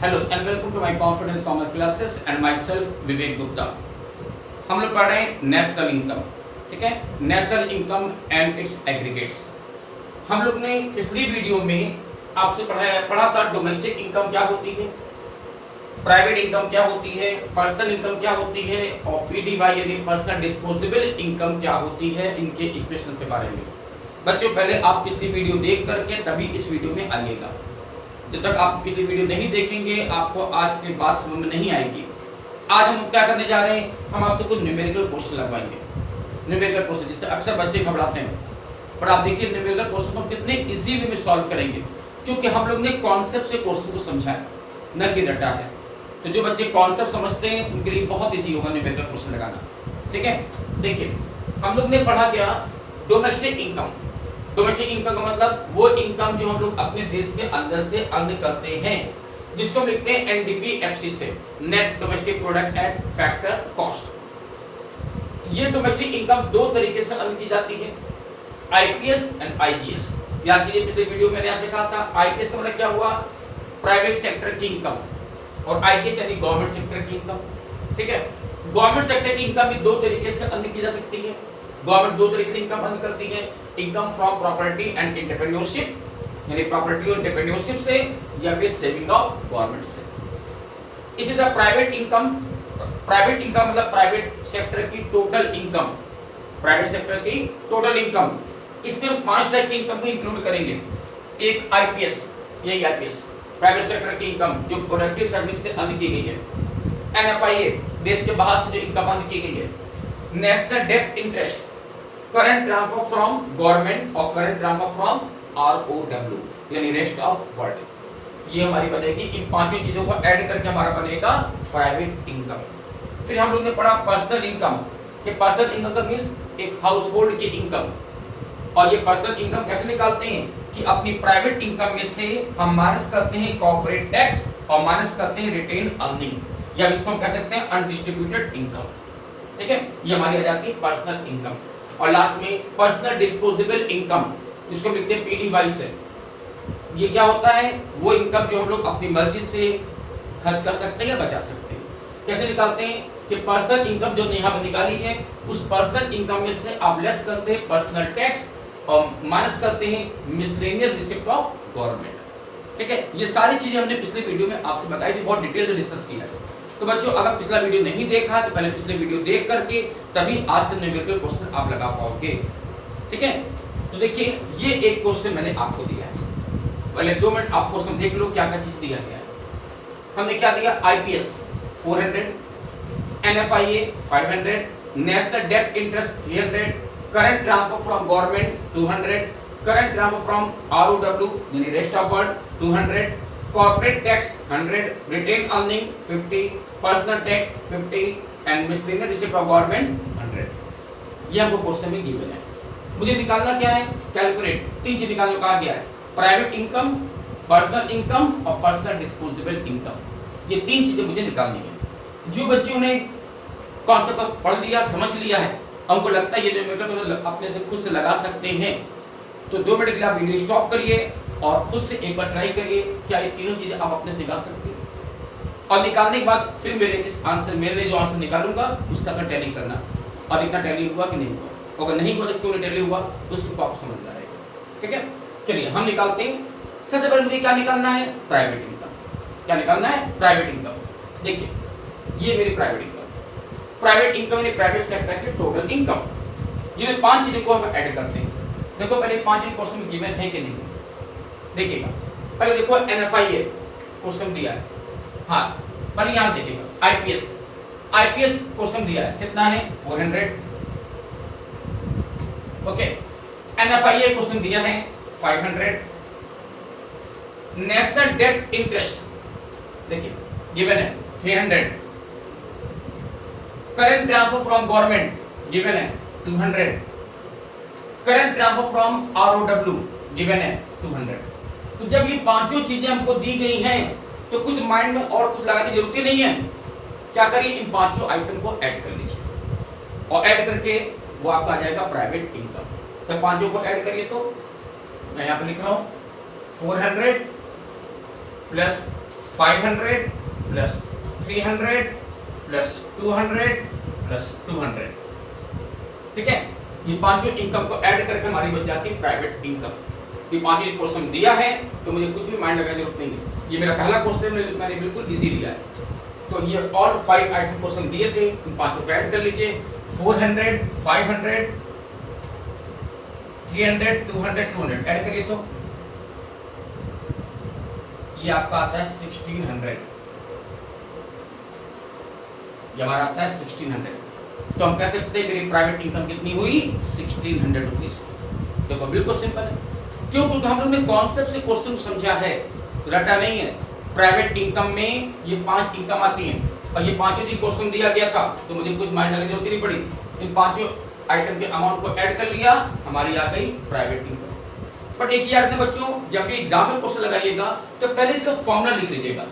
Hello and welcome to my confidence commerce classes and myself Vivek Gupta. हम लोग पढ़ रहे हैं नेशनल इनकम, ठीक है, national income and its aggregates. हम लोग ने पिछली वीडियो में आपसे पढ़ा था डोमेस्टिक इनकम क्या होती है, प्राइवेट इनकम क्या होती है, पर्सनल इनकम क्या होती है और पीडीवाई यानी पर्सनल डिस्पोजेबल इनकम क्या होती है, इनके इक्वेशन के बारे में। बच्चों पहले आप पिछली वीडियो देख करके तभी इस वीडियो में आइएगा। जब तक आप पिछली वीडियो नहीं देखेंगे आपको आज के बाद समझ में नहीं आएगी। आज हम क्या करने जा रहे हैं, हम आपसे कुछ न्यूमेरिकल क्वेश्चन लगवाएंगे। न्यूमेरिकल क्वेश्चन जिससे अक्सर बच्चे घबराते हैं, पर आप देखिए न्यूमेरिकल क्वेश्चन को कितने इजी वे में सॉल्व करेंगे, क्योंकि हम लोग ने कॉन्सेप्ट से क्वेश्चन को समझा है, न कि रटा है। तो जो बच्चे कॉन्सेप्ट समझते हैं उनके लिए बहुत इजी होगा न्यूमेरिकल क्वेश्चन लगाना, ठीक है। देखिए हम लोग ने पढ़ा क्या, डोमेस्टिक इनकम। डोमेस्टिक इनकम का मतलब वो इनकम जो हम लोग अपने देश के अंदर से अर्न करते हैं, जिसको हम लिखते हैं एनडीपीएफसी से, net domestic product at factor cost. ये डोमेस्टिक इनकम दो तरीके से अर्न की जाती है, आईपीएस एंड आईजीएस। याद कीजिए पिछले वीडियो में मैंने आपसे कहा था आईपीएस का मतलब क्या हुआ, प्राइवेट सेक्टर की इनकम, और आईजीएस यानी गवर्नमेंट सेक्टर की इनकम, ठीक है। गवर्नमेंट सेक्टर की इनकम भी दो तरीके से अर्न की जा सकती है। गवर्नमेंट दो तरीके से इनकम अर्न करती है, income from property and entrepreneurship यानी प्रॉपर्टी और एंटरप्रेन्योरशिप से, या फिर सेविंग ऑफ गवर्नमेंट से। इसी तरह प्राइवेट इनकम मतलब प्राइवेट सेक्टर की टोटल इनकम, प्राइवेट सेक्टर की टोटल इनकम। इसमें हम 5 टाइप की इनकम को इंक्लूड करेंगे। एक आईपीएस, यही आईपीएस प्राइवेट सेक्टर की इनकम जो प्रोडक्टिव सर्विस से अर्न की गई है। एनएफआईए देश के बाहर से जो इनकम अर्न की गई है। National debt interest, current transfer from government और करंट ट्रांसफर फ्रॉम आरओडब्ल्यू यानी रेस्ट ऑफ वर्ल्ड। ये हमारी बनेगी, इन पांचों चीजों को ऐड करके हमारा बनेगा प्राइवेट इनकम। फिर हम लोग ने पढ़ा पर्सनल इनकम, कि पर्सनल इनकम का मींस एक हाउस होल्ड की इनकम। और ये पर्सनल इनकम कैसे निकालते हैं कि अपनी प्राइवेट इनकम में से हम माइनस करते हैं कॉर्पोरेट टैक्स और माइनस करते हैं रिटेन अर्निंग, या इसको हम कह सकते हैं अनडिस्ट्रीब्यूटेड इनकम, ठीक है। ये हमारी आ जाती है पर्सनल इनकम। और लास्ट में पर्सनल डिस्पोजेबल इनकम, जिसको लिखते हैं पीडीवाई से। ये क्या होता है, वो इनकम जो हम लोग अपनी मर्जी से खर्च कर सकते हैं या बचा सकते हैं। कैसे निकालते हैं कि पर्सनल इनकम जो यहाँ पर निकाली है, उस पर्सनल इनकम में से आप लेस करते हैं पर्सनल टैक्स और माइनस करते हैं मिसलेनियस रिसिप्ट ऑफ गवर्नमेंट, ठीक है। ये सारी चीजें हमने पिछले वीडियो में आपसे बताई थी, बहुत डिटेल से डिस्कस किया है। तो बच्चों अगर पिछला वीडियो नहीं देखा तो पहले पिछले वीडियो देख करके तभी आज के न्यूमेरिकल क्वेश्चन आप लगा पाओगे, ठीक है। तो देखिए ये एक क्वेश्चन मैंने आपको दिया है, पहले 2 मिनट आप क्वेश्चन देख लो क्या क्या चीज दिया गया है। हमने क्या दिया, IPS 400, NFIA 500, national debt interest 300, current transfer from government 200, current transfer from ROW यानी rest of world 200, corporate tax 100, retain earning 50, personal tax 50 and miscellaneous receipt of government 100। ये हमको क्वेश्चन में गिवन है। मुझे निकालना क्या है, कैलकुलेट 3 चीज निकालने को कहा गया है, प्राइवेट इनकम, पर्सनल इनकम और पर्सनल डिस्पोजेबल इनकम। ये 3 चीजें मुझे निकालनी है। जो बच्चों ने कॉन्सेप्ट को पढ़ लिया, समझ लिया है, उनको लगता है ये न्यूमेरिकल अपने से खुद से लगा सकते हैं, तो 2 मिनट के लिए आप वीडियो स्टॉप करिए और खुद से एक बार ट्राई करिए क्या ये तीनों चीजें आप अपने से निकाल सकते हैं। और निकालने के बाद फिर मेरे जो आंसर निकालूंगा उससे अगर टैली करना, और इतना टैली हुआ कि नहीं हुआ, अगर नहीं हुआ तो क्यों नहीं टैली हुआ उसको आपको समझना रहेगा, ठीक है। चलिए हम निकालते हैं। सबसे पहले मुझे क्या निकालना है, प्राइवेट इनकम। क्या निकालना है, प्राइवेट इनकम। देखिए ये मेरी प्राइवेट इनकम, प्राइवेट इनकम यानी प्राइवेट सेक्टर की टोटल इनकम। जिन 5 चीजों को हम ऐड करते हैं। देखो पहले 5 चीज क्वेश्चन में गिवन है कि नहीं, देखिएगा। पहले देखो एनएफआईए क्वेश्चन दिया है, हाँ पहले यहां देखिएगा आईपीएस क्वेश्चन दिया है, कितना है 400, ओके। एनएफआईए क्वेश्चन दिया है 500, नेशनल डेट इंटरेस्ट देखिए गिवन है 300, current transfer from government given है 200, current transfer from ROW given है 200। तो जब ये पांचों चीजें हमको दी गई हैं तो कुछ माइंड में और कुछ लगाने की जरूरत ही नहीं है। क्या करिए, इन पांचों आइटम को ऐड कर लीजिए और ऐड करके वो आपका आ जाएगा प्राइवेट इनकम। तो पांचों को ऐड करिए तो मैं यहाँ पे लिख रहा हूँ 400 प्लस 500 प्लस 300 प्लस 200 प्लस 200। ठीक है, ये पांचों इनकम को ऐड करके हमारी बन जाती है प्राइवेट इनकम। ये पांचों क्वेश्चन दिया है तो मुझे कुछ भी माइंड लगाने की जरूरत नहीं है। ये मेरा पहला क्वेश्चन मैंने बिल्कुल इजी लिया है। तो ये ऑल 5 आइटम क्वेश्चन दिए थे, इन पांचों को ऐड कर लीजिए। 400 500 300 200 200 ऐड करिए तो ये आपका आता है 1600। ये हमारा आता है 1600। तो हम कह सकते हैं मेरी प्राइवेट इनकम कितनी हुई 1600 रुपीज। देखो बिल्कुल सिंपल है, क्यों? क्योंकि हम लोग ने कॉन्सेप्ट से क्वेश्चन समझा है, रटा नहीं है। प्राइवेट इनकम में ये 5 इनकम आती हैं और ये पांचों जी क्वेश्चन दिया गया था तो मुझे कुछ माइंड लगाने की जरूरत नहीं पड़ी। इन पांचों आइटम के अमाउंट को ऐड कर लिया, हमारी आ गई प्राइवेट इनकम। बट एक चीज याद रखना बच्चों, जब भी एग्जाम में क्वेश्चन लगाइएगा तो पहले इसका फॉर्मूला लिख लीजिएगा।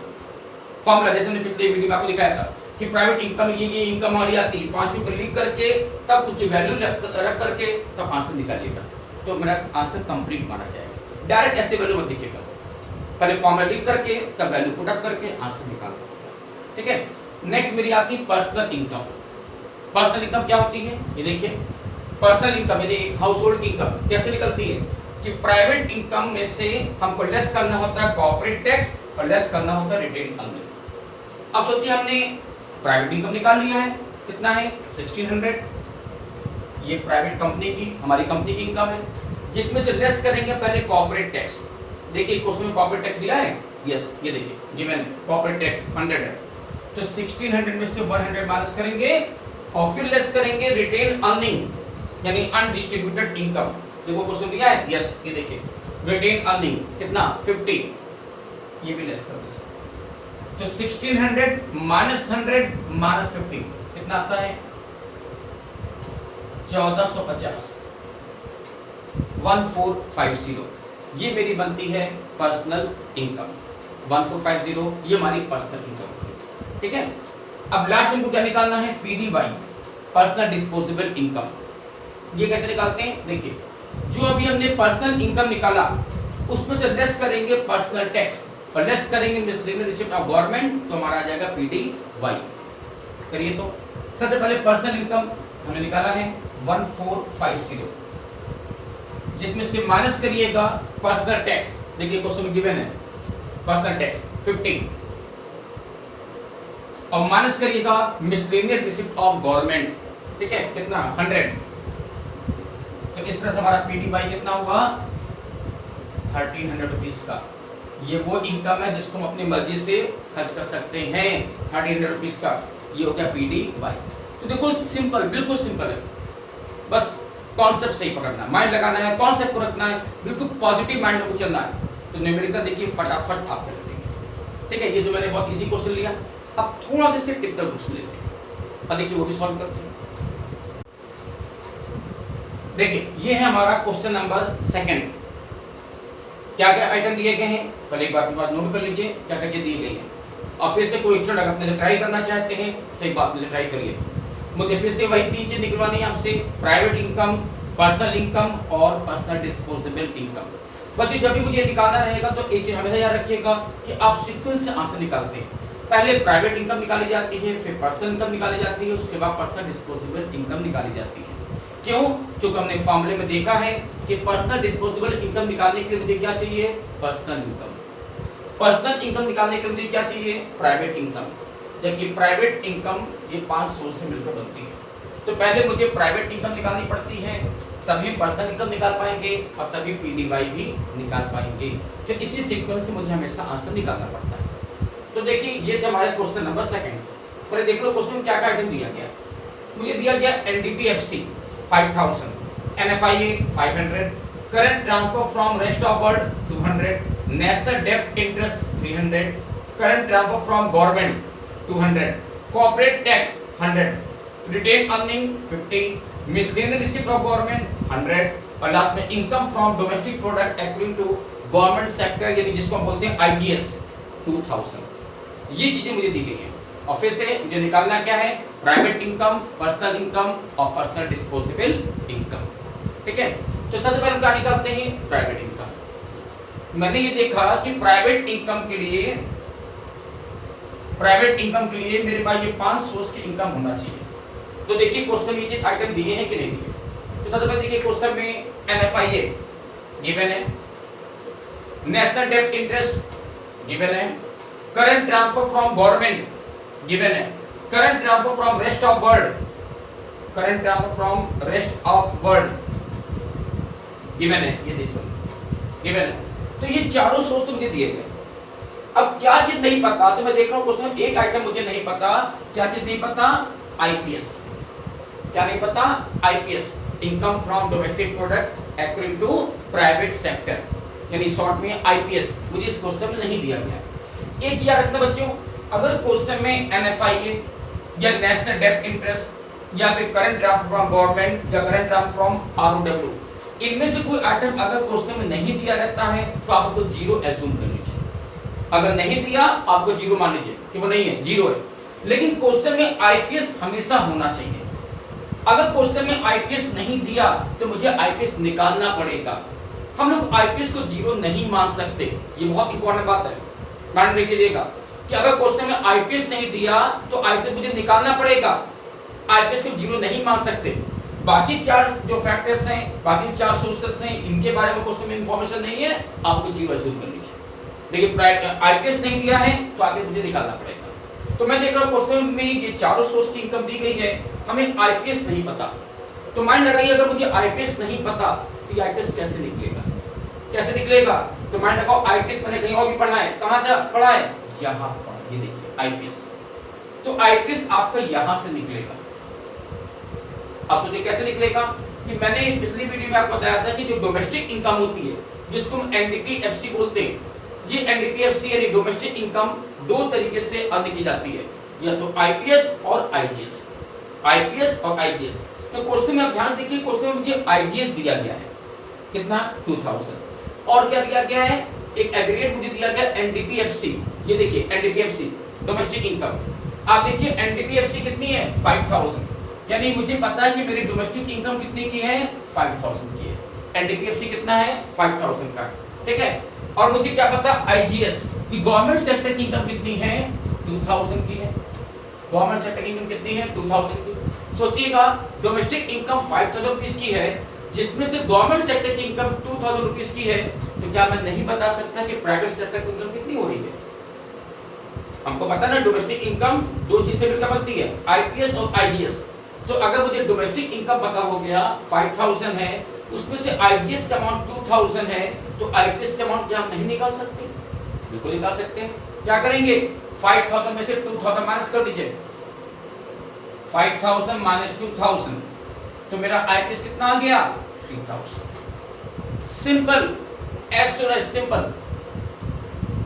फॉर्मूला जैसे मैंने पिछले वीडियो में आपको दिखाया था कि प्राइवेट इनकम ये इनकम हमारी आती है, पांचों को लिख करके तब उसकी वैल्यू रख करके तब आंसर निकालिएगा, तो मेरा आंसर कंप्लीट माना जाएगा। डायरेक्ट ऐसे वैल्यू मत लिखिएगा, पहले फॉर्मूला लिख करके तब वैल्यू पुट अप करके आंसर निकाल दीजिएगा। ठीक है, नेक्स्ट मेरी आती है पर्सनल इनकम। पर्सनल इनकम क्या होती है? ये देखिए, पर्सनल इनकम यानी हाउस होल्ड की इनकम कैसे निकलती है कि प्राइवेट इनकम में से हमको लेस करना होता है कॉर्पोरेट टैक्स और लेस करना होता है रिटेन अर्निंग। अब सोचिए हमने प्राइवेट इनकम निकाल लिया है, कितना है 1600। ये प्राइवेट कंपनी की हमारी कंपनी की इनकम है, जिसमें से लेस करेंगे पहले कॉर्पोरेट टैक्स। देखिए क्वेश्चन में कॉर्पोरेट टैक्स दिया है, यस ये देखिए गिवन है कॉर्पोरेट टैक्स 100 है, तो 1600 में से 100 माइनस करेंगे और फिर लेस करेंगे रिटेन अर्निंग यानी अनडिस्ट्रीब्यूटेड इनकम। देखो क्वेश्चन दिया है, यस ये देखिए रिटेन अर्निंग कितना 50, ये भी लेस कर दीजिए। तो 1600 माइनस 100 माइनस 50 कितना आता है 1450 1450। ये मेरी बनती है पर्सनल इनकम 1450, ये हमारी पर्सनल इनकम। ठीक है, अब लास्ट इनको क्या निकालना है पीडीवाई पर्सनल डिस्पोजेबल इनकम। ये कैसे निकालते हैं? देखिए जो अभी हमने पर्सनल इनकम निकाला उसमें से लेस करेंगे पर्सनल टैक्स और लेस करेंगे मिसलेनियस रिसिप्ट ऑफ गवर्नमेंट, तो हमारा आ जाएगा पीडीवाई। करिए तो सबसे पहले पर्सनल इनकम हमने निकाला है 1450, जिसमें से माइनस करिएगा पर्सनल टैक्स। देखिए क्वेश्चन में गिवन है पर्सनल टैक्स 50 और माइनस करिएगा मिसलेनियस रिसिप्ट ऑफ गवर्नमेंट। ठीक है, कितना 100। तो इस तरह से हमारा पीडीवाई कितना हुआ 1300 रुपीज का। ये वो इनकम है जिसको हम अपनी मर्जी से खर्च कर सकते हैं 1300 रुपीज का, ये हो गया पीडीवाई। तो देखो सिंपल, बिल्कुल सिंपल है, बस कॉन्सेप्ट सही पकड़ना, माइंड लगाना है, कॉन्सेप्ट को रखना है, बिल्कुल पॉजिटिव माइंड में चलना है। तो न्यूमेरिकल देखिए फटाफट आप कर लेंगे। ठीक है, ये तो मैंने बहुत इजी क्वेश्चन लिया। अब थोड़ा सा इससे टिपिकल क्वेश्चन लेते हैं और देखिए वो भी सॉल्व करते हैं। देखिए ये है हमारा क्वेश्चन नंबर 2। क्या क्या आइटम दिए गए हैं पहले एक बार अपने पास नोट कर लीजिए, क्या क्या चीज दी गई है। और फिर से कोई स्टूडेंट अगर अपने से ट्राई करना चाहते हैं तो एक बार अपने से ट्राई करिए। मुझे फिर से वही 3 चीज निकलवानी है आपसे, प्राइवेट इनकम, पर्सनल इनकम और पर्सनल डिस्पोजेबल इनकम। बच्चों जब भी मुझे निकालना रहेगा तो एक चीज हमेशा याद रखिएगा कि आप सीक्वेंस से आंसर निकालते हैं। पहले प्राइवेट इनकम निकाली जाती है, फिर पर्सनल इनकम निकाली जाती है, उसके बाद पर्सनल डिस्पोजेबल इनकम निकाली जाती है। क्यों? क्योंकि हमने फॉर्मूले में देखा है कि पर्सनल डिस्पोजेबल इनकम निकालने के लिए मुझे क्या चाहिए पर्सनल इनकम, पर्सनल इनकम निकालने के लिए मुझे क्या चाहिए प्राइवेट इनकम, जबकि प्राइवेट इनकम ये 5 सोर्स से मिलकर बनती है। तो पहले मुझे प्राइवेट इनकम निकालनी पड़ती है, तभी पर्सनल इनकम निकाल पाएंगे और तभी पीडीवाई भी निकाल पाएंगे। तो इसी सीक्वेंस से मुझे हमेशा आंसर निकालना पड़ता है। तो देखिए ये थे हमारे क्वेश्चन नंबर 2। और देख लो क्वेश्चन में क्या क्या आइटम दिया गया। मुझे दिया गया NDPFC 5000, NFIA 500, current transfer from rest of world 200, national डेब्ट interest 300, current transfer from government 200, corporate tax 100, retain earning 50, miscellaneous receipt of government 100 और लास्ट में income from domestic product accruing to government sector यानी जिसको हम बोलते हैं IGS 2000। ये चीजें मुझे दी गई हैं और फिर से मुझे निकालना क्या है प्राइवेट इनकम, पर्सनल इनकम और पर्सनल डिस्पोजेबल इनकम। ठीक है, तो सबसे पहले हम क्या निकालते हैं प्राइवेट इनकम। मैंने ये देखा कि प्राइवेट इनकम के लिए प्राइवेट इनकम के लिए मेरे पास ये 5 सोर्स की इनकम होना चाहिए। तो देखिए क्वेश्चन नीचे आइटम दिए हैं कि नहीं दिए। तो सबसे पहले देखिए क्वेश्चन में NFIA गिवन है, नेशनल डेब्ट इंटरेस्ट गिवन है, current transfer from government given है, current transfer from rest of world, current transfer from rest of world given है, ये दिस गिवन है। तो ये चारों सोर्स तो मुझे दिए गए। अब क्या चीज नहीं पता, तो मैं देख रहा हूं क्वेश्चन एक आइटम मुझे नहीं पता। क्या चीज नहीं पता? IPS। क्या नहीं पता? IPS, income from domestic product according to private sector, यानी शॉर्ट में IPS मुझे इस क्वेश्चन में नहीं दिया गया। एक चीज याद रखना बच्चों, अगर क्वेश्चन में NFIA या नेशनल डेब्ट इंटरेस्ट या फिर करंट ट्रांसफर फ्रॉम गवर्नमेंट या करंट ट्रांसफर फ्रॉम ROW, इनमें से कोई आइटम अगर क्वेश्चन में नहीं दिया रहता है तो आपको 0 एज्यूम कर लीजिए। अगर नहीं दिया आपको 0 मान लीजिए कि वो नहीं है, 0 है। लेकिन क्वेश्चन में IPS हमेशा होना चाहिए। अगर क्वेश्चन में IPS नहीं दिया तो मुझे IPS निकालना पड़ेगा। हम लोग IPS को 0 नहीं मान सकते, ये बहुत इंपॉर्टेंट बात है, मान लीजिएगा कि अगर क्वेश्चन में IPS नहीं दिया तो IPS मुझे निकालना पड़ेगा। IPS को 0 नहीं मान सकते। बाकी 4 जो फैक्टर्स हैं, बाकी 4 सोर्सेस हैं, इनके बारे में क्वेश्चन में इंफॉर्मेशन नहीं है, आपको 0 एज्यूम कर लीजिए। देखिए IPS नहीं दिया है तो आगे मुझे निकालना पड़ेगा। तो मैं देख रहा हूँ क्वेश्चन में ये चारों सोर्स की इनकम दी गई है, हमें IPS नहीं पता। तो माइंड लगाइए अगर मुझे IPS नहीं पता तो ये IPS कैसे निकलेगा? कैसे निकलेगा? तो माइंड लगाओ IPS मैंने कहीं और भी पढ़ा है, कहाँ था पढ़ा है? यहाँ पढ़ा, ये देखिए IPS। तो IPS आपका यहाँ से निकलेगा। आप सोचिए कैसे निकलेगा कि मैंने पिछली वीडियो में आपको बताया था कि जो डोमेस्टिक इनकम होती है जिसको हम NDPFC बोलते हैं, ये NDPFC यानी डोमेस्टिक इनकम 2 तरीके से अर्न की जाती है, या तो IPS और IGS। IPS और IGS। तो क्वेश्चन में आप ध्यान दीजिए, क्वेश्चन में मुझे IGS दिया गया है कितना? 2000। और क्या दिया गया है? एक एग्रीगेट मुझे दिया गया NDPFC। ये देखिए NDPFC डोमेस्टिक इनकम। आप देखिए NDPFC कितनी है? 5000। यानी मुझे पता है कि मेरी डोमेस्टिक इनकम कितने की है? 5000 की है। NDPFC कितना है? 5000 का, ठीक है। और मुझे क्या पता? IGS कि गवर्नमेंट सेक्टर की इनकम कितनी है? 2000 की है। गवर्नमेंट सेक्टर की इनकम कितनी है? 2000 की। सोचिएगा डोमेस्टिक इनकम 5000 रुपीस की है, जिसमें से गवर्नमेंट सेक्टर की इनकम 2000 रुपीस की है, तो क्या मैं नहीं बता सकता कि प्राइवेट सेक्टर की इनकम कितनी हो रही है? हमको पता ना डोमेस्टिक इनकम 2 चीज से मिलकर बनती है, IPS और IGS। तो अगर मुझे डोमेस्टिक इनकम पता हो गया 5000 है, उसमें से IGS का अमाउंट 2000 है, तो IPS का अमाउंट क्या हम नहीं निकाल सकते? बिल्कुल निकाल सकते हैं। क्या करेंगे? 5000 में से 2000 माइनस कर दीजिए। 5000 माइनस 2000 तो मेरा IPS कितना आ गया? 3000। Simple, as soon as simple.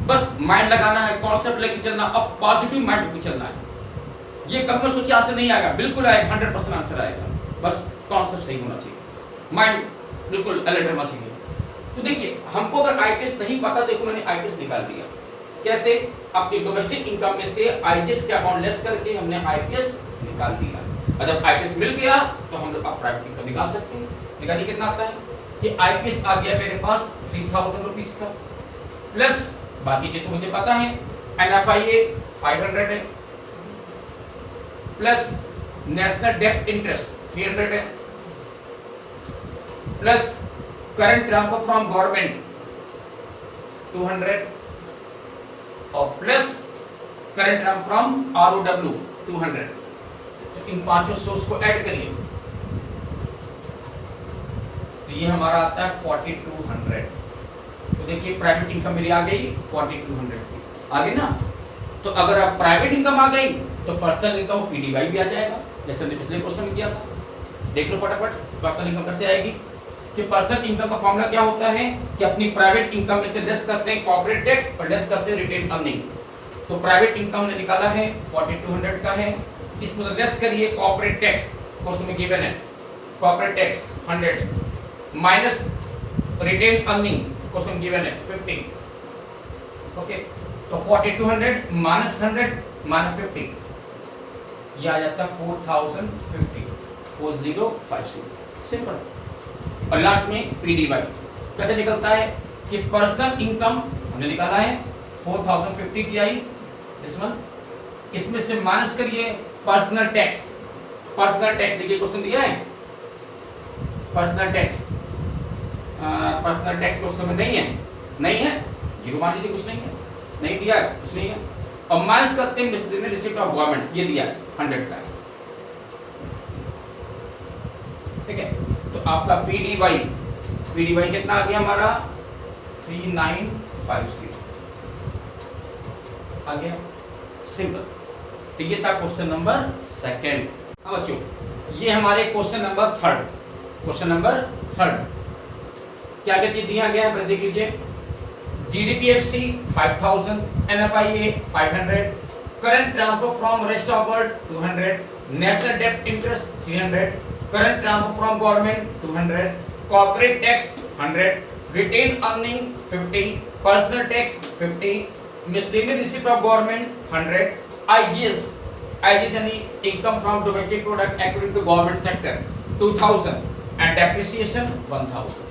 बस माइंड लगाना है, कॉन्सेप्ट लेके चलना, अब पॉजिटिव माइंड लेके चलना है। ये कम में सोचिए आंसर नहीं आएगा, बिल्कुल आएगा, 100% आंसर आएगा। बस कॉन्सेप्ट सही होना चाहिए, माइंड बिल्कुल अलर्ट होना चाहिए। तो देखिए हमको अगर IPS नहीं पता, देखो मैंने IPS निकाल दिया। कैसे? अपनी डोमेस्टिक इनकम में से IGS का अमाउंट लेस करके हमने IPS निकाल दिया। और जब IPS मिल गया तो हम लोग अब प्राइवेट इनकम निकाल सकते हैं। निकालिए कितना आता है कि IPS आ गया मेरे पास 3000 रुपीस का, प्लस बाकी चीज तो मुझे पता है, NFIA 500 है, प्लस नेशनल डेब्ट इंटरेस्ट 300 है, plus current transfer from government 200 और plus current transfer from ROW 200। तो इन पांचों सोर्स को ऐड करिए तो ये हमारा आता है 4200। तो देखिए प्राइवेट इनकम मेरी आ गई 4200 की, आ गई ना। तो अगर अब प्राइवेट इनकम आ गई तो पर्सनल इनकम PDY भी आ जाएगा, जैसे हमने पिछले क्वेश्चन में किया था। देख लो फटाफट पर्सनल इनकम कैसे आएगी। कि पर्सनल इनकम का फॉर्मूला क्या होता है कि अपनी प्राइवेट इनकम में से लेस करते हैं कॉर्पोरेट टैक्स और लेस करते हैं रिटेन अर्निंग। तो प्राइवेट इनकम ने निकाला है 4200 का है, इसमें से लेस करिए कॉर्पोरेट टैक्स, कोर्स में गिवन है corporate tax 100 minus retained earning, course में गिवन है 50। ओके, तो 4200 माइनस 100 माइनस 50, यह आ जाता है 4050, 4050। सिंपल। और लास्ट में PDY कैसे निकलता है कि पर्सनल इनकम हमने निकाला है 4050 की आई, दिस वन इसमें से माइनस करिए पर्सनल टैक्स। पर्सनल टैक्स देखिए क्वेश्चन दिया है, personal tax, personal tax question में नहीं है, नहीं है, जीरो मान लीजिए, कुछ नहीं है, नहीं दिया है, कुछ नहीं है। और माइनस करते हैं मिसलेनियस रिसीप्ट ऑफ गवर्नमेंट, ये दिया है 100 का, ठीक है। तो आपका पीडीवाई, पीडीवाई कितना आ गया हमारा 3950 आ गया, सिंपल। तो ये था क्वेश्चन नंबर सेकंड। अब बच्चों ये हमारे question number third, question number third क्या क्या चीज दिया गया है देख लीजिए। GDPFC 5000, NFIA 500, current transfer from rest of world 200, national डेब्ट interest 300, current transfer from government 200, corporate tax 100, retain earning 50, personal tax 50, miscellaneous receipt of government 100, IGS, IGS यानी income from domestic product accruing to government sector 2000 and depreciation 1000।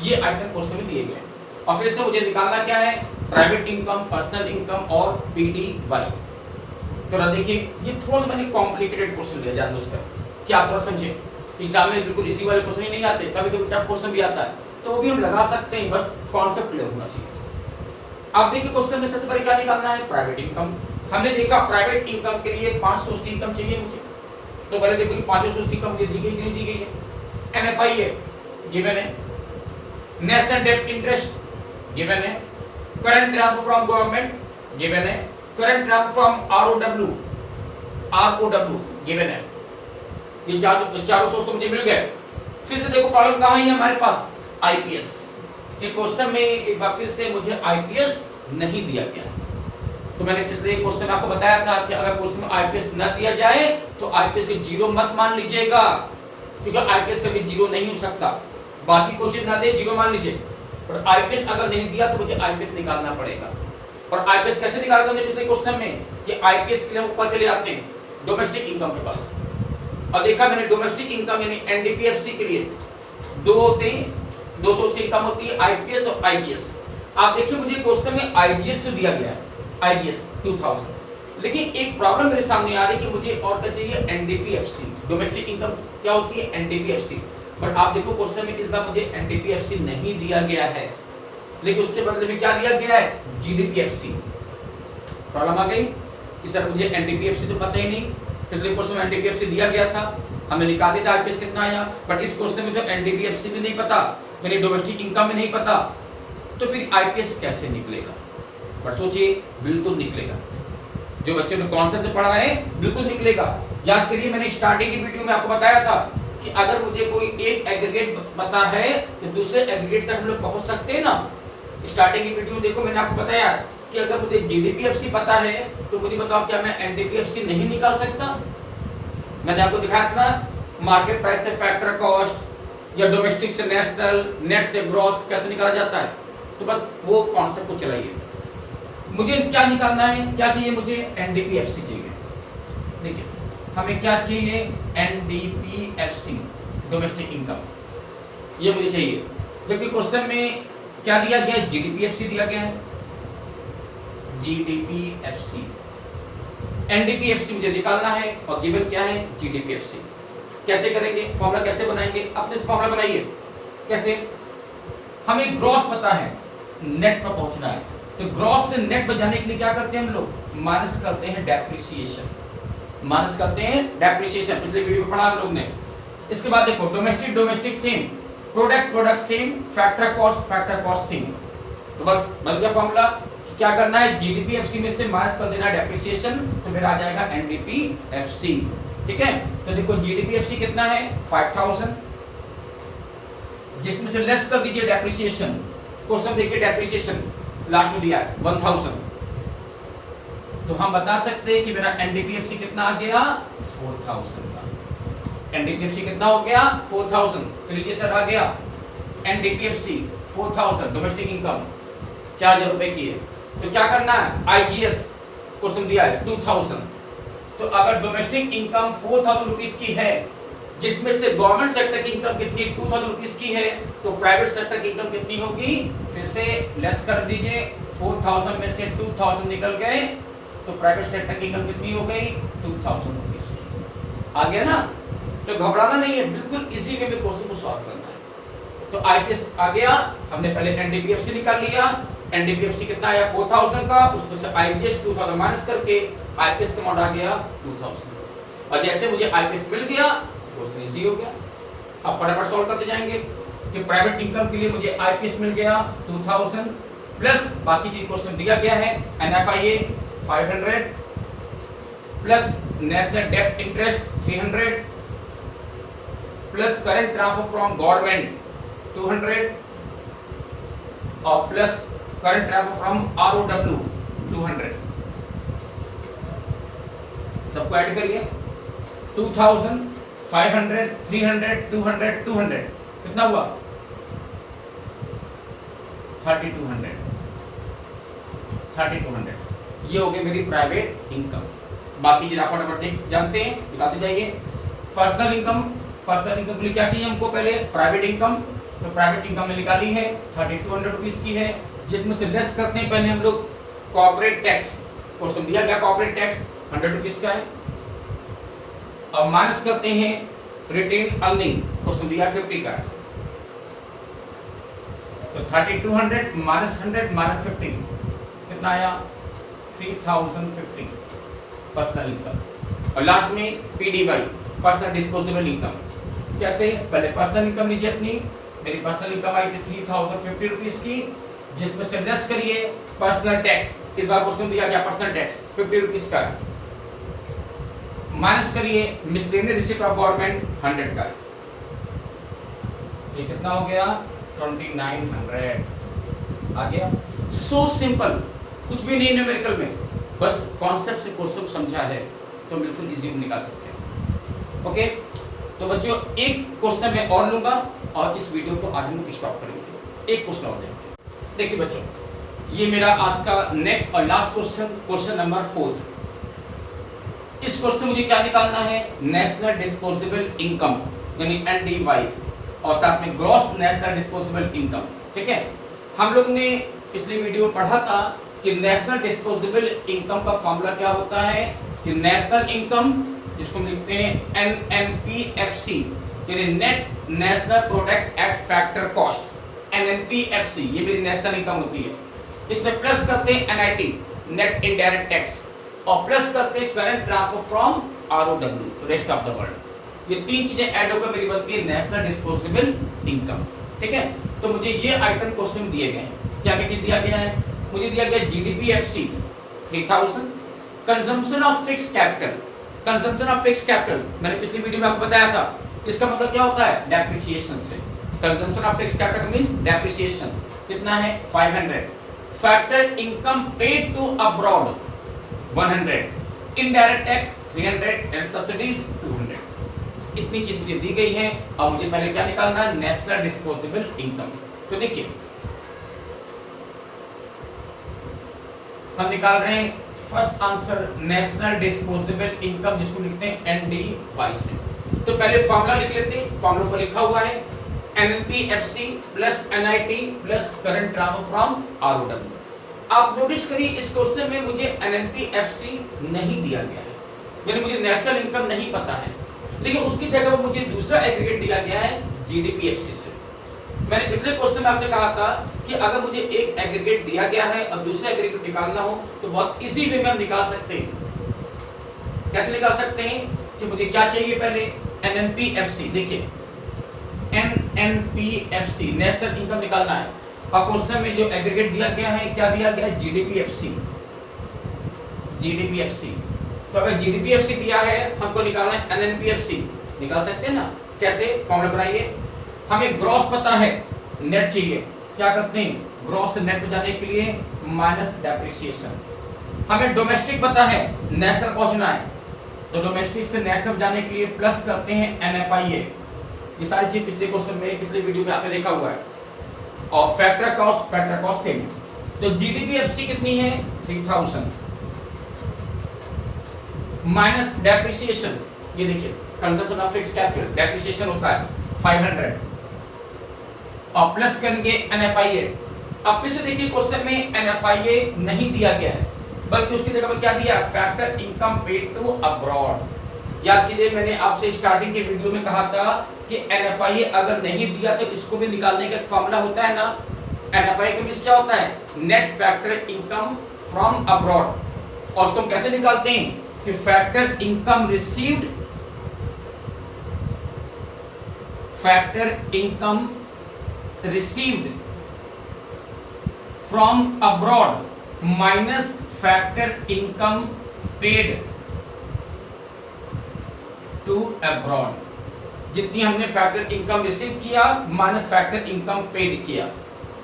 ये item question में दिए गए हैं। और फिर से मुझे निकालना क्या है, प्राइवेट इनकम, पर्सनल इनकम और पीडीवाई। तो देखिए ये थोड़ा मैंने कॉम्प्लिकेटेड क्वेश्चन लिया जान दोस्तों, क्या आप थोड़ा समझे, एग्जाम में बिल्कुल इसी वाले क्वेश्चन ही नहीं आते, कभी कभी टफ क्वेश्चन भी आता है, तो वो भी हम लगा सकते हैं, बस कॉन्सेप्ट क्लियर होना चाहिए। अब देखिए क्वेश्चन में सबसे पहले क्या निकालना है, प्राइवेट इनकम। हमने देखा प्राइवेट इनकम के लिए 500 की इनकम चाहिए मुझे, तो पहले देखो 500 की इनकम मुझे दी गई कि नहीं दी गई है। एनएफआईए गिवन है, नेशनल डेब्ट इंटरेस्ट गिवन है, current transfer from government given है, current transfer from ROW given है। ये चारों सोर्स तो मुझे मिल गए। फिर से देखो प्रॉब्लम कहां है हमारे पास, आईपीएस। ये क्वेश्चन में एक बार फिर से मुझे आईपीएस नहीं दिया गया है। तो मैंने पिछले क्वेश्चन आपको बताया था कि अगर क्वेश्चन में आईपीएस न दिया जाए तो आईपीएस के जीरो मत मान लीजिएगा, क्योंकि आईपीएस कभी जीरो नहीं हो सकता। बाकी कोई चीज ना दे जीरो मान लीजिए, पर आईपीएस अगर नहीं दिया तो मुझे आईपीएस निकालना पड़ेगा। और आईपीएस कैसे निकालते हैं पिछले क्वेश्चन में कि आईपीएस के लिए ऊपर चले जाते हैं डोमेस्टिक इनकम के पास, और देखा मैंने डोमेस्टिक इनकम यानी एनडीपीएफसी के लिए दो होते हैं, 200 की इनकम होती है, आईपीएस और आईजीएस। आप देखिए मुझे क्वेश्चन में आईजीएस तो दिया गया है, आईजीएस 2000, लेकिन एक प्रॉब्लम मेरे सामने आ रही है कि मुझे और क्या चाहिए, एनडीपीएफसी। डोमेस्टिक इनकम क्या होती है, एनडीपीएफसी। बट आप देखो क्वेश्चन में इस बार मुझे एनडीपीएफसी नहीं दिया गया है, लेकिन उसके बदले में क्या दिया गया है, जीडीपीएफसी। प्रॉब्लम आ गई कि सर मुझे एनडीपीएफसी तो पता ही नहीं, पिछले क्वेश्चन में एनडीपीएफसी दिया गया था, हमने निकाल दिया था आईपीएस कितना आया, बट इस क्वेश्चन में तो एनडीपीएफसी भी नहीं पता, मेरी डोमेस्टिक इनकम भी नहीं पता, तो फिर आईपीएस कैसे निकलेगा। बट सोचिए बिल्कुल निकलेगा, जो बच्चों ने कॉन्सेप्ट से पढ़ा है बिल्कुल निकलेगा। याद करिए मैंने स्टार्टिंग की वीडियो में आपको बताया था कि अगर मुझे कोई एक एग्रीगेट पता है तो दूसरे एग्रीगेट तक हम लोग पहुंच सकते हैं ना। स्टार्टिंग की वीडियो देखो, मैंने आपको बताया कि अगर मुझे जीडीपीएफसी पता है तो मुझे बताओ क्या मैं एनडीपीएफसी नहीं निकाल सकता। मैंने आपको दिखाया था ना, मार्केट प्राइस से फैक्टर कॉस्ट या डोमेस्टिक से नेशनल, नेट से ग्रॉस कैसे निकाला जाता है। तो बस वो कॉन्सेप्ट को चलाइए। मुझे क्या निकालना है, क्या चाहिए मुझे, एनडीपीएफसी चाहिए। देखिए हमें क्या चाहिए, एनडीपीएफसी, डोमेस्टिक इनकम, ये मुझे चाहिए। जबकि क्वेश्चन में क्या दिया गया है, जीडीपीएफसी दिया गया है, जीडीपीएफसी। एनडीपीएफसी मुझे निकालना है और गिवन क्या है, जीडीपीएफसी। कैसे करेंगे, फॉर्मूला कैसे बनाएंगे, अपने से फॉर्मूला बनाइए। कैसे, हमें ग्रॉस पता है, नेट पर पहुंचना है, तो ग्रॉस से नेट पर जाने के लिए क्या करते हैं हम लोग, माइनस करते हैं डेप्रिसिएशन, माइनस करते हैं डेप्रिसिएशन। पिछले वीडियो में पढ़ा हम लोग ने। इसके बाद देखो domestic domestic same, product product same, factor cost same. तो बस बन गया फॉर्मूला। क्या करना है, जीडीपीएफसी में से माइनस कर देना डेप्रिसिएशन, तो मेरा आ जाएगा एनडीपीएफसी। ठीक है, तो देखो जीडीपीएफसी कितना है, 5000, जिसमें से लेस कर दीजिए डेप्रिसिएशन। क्वेश्चन देखिए डेप्रिसिएशन लास्ट में दिया है 1000, तो हम बता सकते हैं कि मेरा एनडीपीएफसी कितना आ गया, 4000 का। एनडीपीएफसी कितना हो गया, 4000। तो लीजिए सर आ गया एनडीपीएफसी 4000, डोमेस्टिक इनकम 4000 रुपए की है। तो क्या करना है, आईजीएस क्वेश्चन दिया है 2000, तो अगर डोमेस्टिक इनकम 4000 रुपीज की है, जिसमें से गवर्नमेंट सेक्टर की इनकम कितनी 2000 रुपीज की है, तो प्राइवेट सेक्टर की इनकम कितनी होगी, फिर से लेस कर दीजिए, 4000 में से 2000 निकल गए तो प्राइवेट सेक्टर की इनकम कितनी हो गई 2000 रुपीज की। आ गया ना, तो घबराना नहीं है, बिल्कुल इजी वे में क्वेश्चन को सॉल्व करना है। तो आईपीएस आ गया, हमने पहले एनडीपीएफसी निकाल लिया, एनडीपीएफसी कितना आया 4000 का, उसमें से आईजीएस 2000 माइनस करके आईपीएस का अमाउंट आ गया 2000। और जैसे मुझे आईपीएस मिल गया क्वेश्चन इजी हो गया। अब फटाफट सॉल्व करते जाएंगे कि प्राइवेट इनकम के लिए मुझे आईपीएस मिल गया 2000 प्लस बाकी चीज क्वेश्चन दिया गया है NFIA 500 plus national debt interest 300 plus current transfer from government 200 और plus current transfer from ROW 200। सबको ऐड करिए 2000 500 300 200 200 कितना हुआ 3200। ये हो गई मेरी प्राइवेट इनकम। बाकी चीज फटाफट जानते हैं, बताते जाइए। पर्सनल इनकम के लिए क्या चाहिए हमको, पहले प्राइवेट इनकम। तो प्राइवेट इनकम में निकाली है 3200 रुपीज की है, जिसमें से लेस करते हैं पहले हम लोग कॉर्पोरेट टैक्स। क्वेश्चन दिया गया कॉर्पोरेट टैक्स 100 रुपीज का है। अब माइनस करते हैं रिटेन अर्निंग, क्वेश्चन दिया 50 का है। तो 3200 माइनस 100 माइनस 50 कितना आया 3050 पर्सनल इनकम। और लास्ट में पीडीवाई पर्सनल डिस्पोजेबल इनकम। कैसे, पहले पर्सनल इनकम लीजिए अपनी, मेरी पर्सनल इनकम आई थी 3050 रुपीज की, जिसमें से लेस करिए पर्सनल टैक्स। इस बार क्वेश्चन दिया गया पर्सनल टैक्स 50 रुपीज का, माइनस करिए मिसलेनियस रिसीप्ट ऑफ गवर्नमेंट 100 का। ये कितना हो गया 2900 आ गया। सो सिंपल, कुछ भी नहीं न्यूमेरिकल में, बस कॉन्सेप्ट से क्वेश्चन समझा है तो बिल्कुल इजी निकाल सकते हैं। ओके, तो बच्चों एक क्वेश्चन मैं और लूंगा और इस वीडियो को आज हम लोग स्टॉप करेंगे। एक क्वेश्चन और देंगे। देखिए बच्चों, ये मेरा आज का नेक्स्ट और लास्ट क्वेश्चन, क्वेश्चन नंबर 4। इस क्वेश्चन मुझे क्या निकालना है, नेशनल डिस्पोजेबल इनकम यानी एनडीवाई और साथ में ग्रॉस नेशनल डिस्पोजेबल इनकम। ठीक है, हम लोग ने पिछली वीडियो में पढ़ा था कि नेशनल डिस्पोजेबल इनकम का फॉर्मूला क्या होता है कि नेशनल इनकम, जिसको हम लिखते हैं एनएनपीएफसी यानी net national product at factor cost, NNPFC ये मेरी नेशनल इनकम होती है। इसमें प्लस करते हैं एनआईटी नेट इनडायरेक्ट टैक्स और प्लस करते हैं current transfer from ROW rest of the world. ये तीन चीजें ऐड होकर मेरी बनती है नेशनल डिस्पोजेबल इनकम। ठीक है, तो मुझे ये आइटम क्वेश्चन दिए गए हैं। क्या क्या चीज दिया गया है, मुझे दिया गया जीडीपीएफसी 3000, consumption of fix capital. Consumption of fix capital मैंने पिछली वीडियो में आपको बताया था, इसका मतलब क्या होता है डेप्रिसिएशन से। Consumption of fix capital means depreciation कितना है 500। Factor income paid to abroad 100, indirect tax 300 and subsidies 200। इतनी चीज मुझे दी गई है और मुझे पहले क्या निकालना है नेशनल डिस्पोजेबल इनकम। तो देखिए हम निकाल रहे हैं first answer national disposable income, जिसको लिखते हैं एनडीवाई से। तो पहले फॉर्मूला लिख लेते हैं, फॉर्मूला पर लिखा हुआ है NNPFC plus NIT plus current transfer from ROW. आप नोटिस करिए इस क्वेश्चन में मुझे एनएनपीएफसी नहीं दिया गया है, यानी मुझे नेशनल इनकम नहीं पता है, लेकिन उसकी जगह मुझे दूसरा एग्रीगेट दिया गया है जीडीपीएफसी से। मैंने पिछले क्वेश्चन में आपसे कहा था कि अगर मुझे एक एग्रीगेट दिया गया है और दूसरा एग्रीगेट निकालना हो तो बहुत इजी वे में हम निकाल सकते हैं। कैसे निकाल सकते हैं कि मुझे क्या चाहिए, पहले एनएनपीएफसी। देखिए एनएनपीएफसी नेशनल इनकम निकालना है और क्वेश्चन में जो एग्रीगेट दिया गया है क्या दिया गया है जीडीपीएफसी। जीडीपीएफसी तो अगर जीडीपीएफसी दिया है हमको निकालना है एनएनपीएफसी, निकाल सकते हैं ना। कैसे, फॉर्मूला बनाइए। हमें ग्रॉस पता है, नेट चाहिए, क्या करते हैं ग्रॉस से नेट पे जाने के लिए माइनस डेप्रिसिएशन। हमें डोमेस्टिक पता है, नेशनल पहुंचना है, तो डोमेस्टिक से नेशनल जाने के लिए प्लस करते हैं एनएफआईए। ये सारी चीज पिछले क्वेश्चन में पिछले वीडियो में आपने देखा हुआ है। और फैक्टर कॉस्ट सेम। तो जीडीपीएफसी कितनी है 3000 माइनस डेप्रिसिएशन, ये देखिए consumption of fixed capital depreciation होता है 500 और प्लस करेंगे एनएफआईए। अब फिर से देखिए क्वेश्चन में एनएफआईए नहीं दिया गया है, बल्कि उसकी जगह पर क्या दिया, factor income paid to abroad. याद कीजिए मैंने आपसे स्टार्टिंग के वीडियो में कहा था कि एनएफआई अगर नहीं दिया तो इसको भी निकालने का एक फॉर्मूला होता है ना, एनएफआई का मींस क्या होता है, net factor income from abroad. और उसको हम कैसे निकालते हैं कि factor income received, factor income received from abroad minus factor income paid to abroad. जितनी हमने फैक्टर इनकम रिसीव किया माइनस फैक्टर इनकम पेड किया,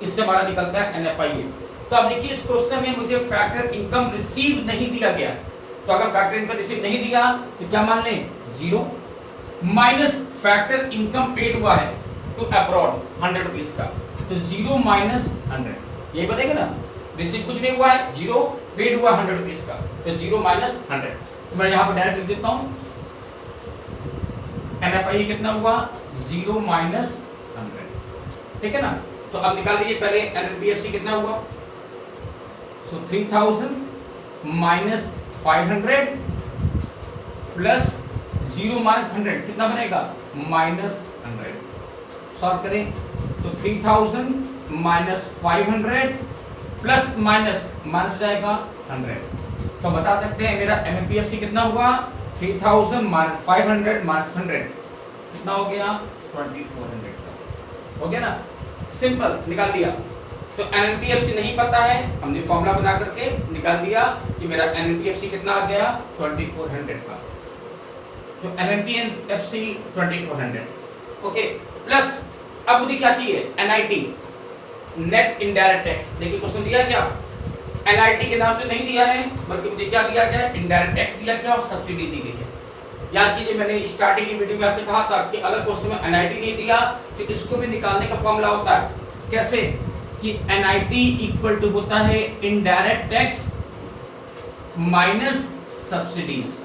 इससे हमारा निकलता है एनएफआई। तो अब देखिए इस क्वेश्चन में मुझे फैक्टर इनकम रिसीव नहीं दिया गया, तो अगर फैक्टर इनकम रिसीव नहीं दिया तो क्या मान लें, 0 माइनस फैक्टर इनकम पेड हुआ है टू अब्रॉड 100 रुपीज का, तो 0 माइनस 100, यही बनेगा ना, रिसीव कुछ नहीं हुआ है 0, पेड हुआ 100 रुपीज का, तो 0 माइनस 100। तो मैं यहाँ पर डायरेक्ट लिख देता हूँ एनएफआई कितना हुआ, 0 माइनस 100, ठीक है ना। तो अब निकाल लीजिए पहले एनएनपीएफसी कितना हुआ, सो 3000 माइनस 500 प्लस 0 माइनस 100 कितना बनेगा, माइनस 100। सॉल्व करें तो 3000 माइनस 500 प्लस माइनस माइनस हो जाएगा 100। तो बता सकते हैं मेरा एनएनपीएफसी कितना हुआ, 3000 माइनस 500 माइनस 100 कितना हो गया, 2400 का हो गया ना, सिंपल निकाल दिया। तो एनएनपीएफसी नहीं पता है, हमने फॉर्मूला बना करके निकाल दिया कि मेरा एनएनपीएफसी कितना आ गया, 2400 का। तो एनएनपीएफसी 2400, ओके। प्लस अब मुझे क्या चाहिए, एनआईटी, नेट इनडायरेक्ट टैक्स। देखिए क्वेश्चन दिया क्या, एनआईटी के नाम से नहीं दिया है, बल्कि मुझे क्या दिया गया, इनडायरेक्ट टैक्स दिया गया और सब्सिडी दी गई है। याद कीजिए मैंने स्टार्टिंग की वीडियो में आपसे कहा था कि अगर क्वेश्चन में एनआईटी नहीं दिया तो इसको भी निकालने का फॉर्मूला होता है, कैसे कि एनआईटी इक्वल टू होता है indirect tax minus subsidies.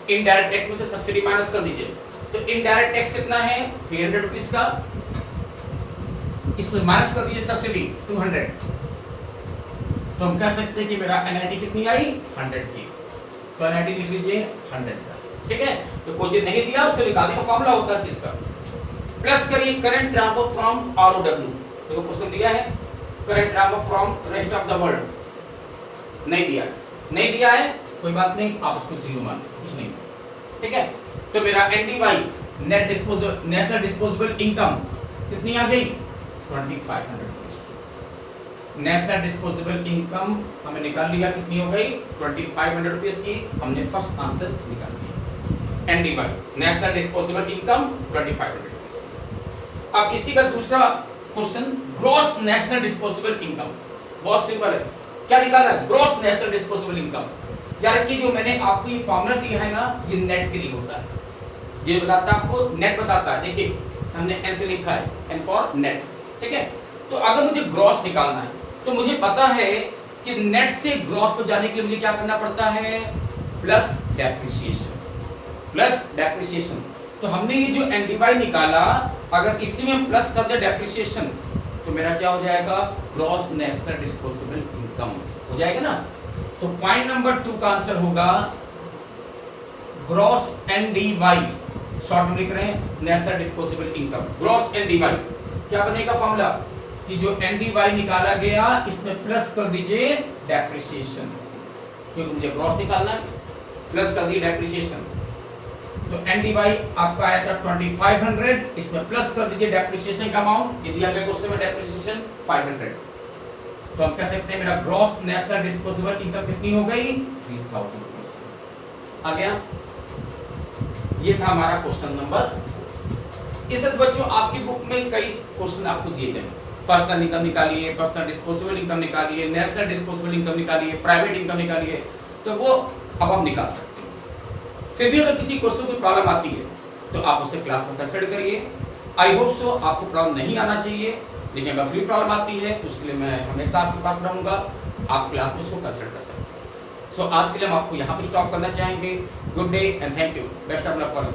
Indirect tax में से सब्सिडी माइनस कर दीजिए, तो इनडायरेक्ट टैक्स कितना है, 300 रुपीज का, इसमें माइनस कर दीजिए सब्सिडी 200, तो हम कह सकते हैं कि मेरा एनआईटी कितनी आई, 100 की। तो एनआईटी लिख लीजिए 100 का, ठीक है। तो कोई चीज नहीं दिया उसको निकालने का फॉर्मूला होता है चीज का। प्लस करिए करंट ट्रांसफर फ्रॉम आरओडब्ल्यू, देखो क्वेश्चन दिया है current transfer from rest of the world, नहीं दिया, नहीं दिया है कोई बात नहीं, आप उसको 0 मान कुछ नहीं, ठीक है। तो मेरा NDY net disposable, national disposable income कितनी आ गई, 2500 रुपीज। नेशनल डिस्पोजेबल इनकम हमें निकाल लिया, कितनी हो गई, 2500 रुपीज की, हमने फर्स्ट आंसर निकाल लिया। एनडीवाई नेशनल डिस्पोजेबल इनकम 2500 रुपीज। अब इसी का दूसरा question, gross national disposable income, बहुत सिंपल है, क्या निकालना है, ग्रॉस नेशनल डिस्पोजेबल इनकम। यार कि जो मैंने आपको ये फॉर्मूला दिया है ना, ये नेट के लिए होता है, ये बताता है आपको, नेट बताता है। देखिए हमने एन से लिखा है, एन फॉर नेट, ठीक है। तो अगर मुझे ग्रॉस निकालना है तो मुझे पता है कि नेट से ग्रॉस पर जाने के लिए मुझे क्या करना पड़ता है, प्लस डेप्रिसिएशन, प्लस डेप्रिसिएशन। तो हमने ये जो एनडीवाई निकाला, अगर इसी में प्लस कर दे डेप्रिसिएशन तो मेरा क्या हो जाएगा, ग्रॉस नेशनल डिस्पोजेबल इनकम हो जाएगा ना। तो पॉइंट नंबर 2 का आंसर होगा ग्रॉस एनडीवाई, शॉर्ट में लिख रहे हैं नेशनल डिस्पोजेबल इनकम, ग्रॉस एनडीवाई। क्या बनेगा फॉर्मूला कि जो एनडीवाई निकाला गया इसमें प्लस कर दीजिए डेप्रिसिएशन, क्योंकि मुझे ग्रॉस निकालना है, प्लस कर दिए डेप्रिसिएशन। तो एनडीवाई आपका आया था 2500, इसमें प्लस कर दीजिए डेप्रिसिएशन का अमाउंट, ये दिया गया क्वेश्चन में डेप्रिसिएशन 500। तो हम कह सकते हैं मेरा ग्रॉस नेशनल डिस्पोजेबल इनकम कितनी हो गई, 3000 रुपीज आ गया। ये था हमारा क्वेश्चन नंबर 4। इस बच्चों आपकी बुक में कई क्वेश्चन आपको दिए गए, पर्सनल इनकम निकालिए, पर्सनल डिस्पोजेबल इनकम निकालिए, नेशनल डिस्पोजेबल इनकम निकालिए, प्राइवेट इनकम निकालिए, तो वो अब हम निकाल सकते हैं। फिर भी अगर किसी क्वेश्चन की प्रॉब्लम आती है तो आप उससे क्लास में कंसल्ट करिए। आई होप सो आपको प्रॉब्लम नहीं आना चाहिए, लेकिन अगर फ्री प्रॉब्लम आती है तो उसके लिए मैं हमेशा आपके पास रहूँगा, आप क्लास में उसको कंसल्ट कर सकते हैं। सो आज के लिए हम आपको यहाँ पे स्टॉप करना चाहेंगे। Good day and thank you, best of luck for you.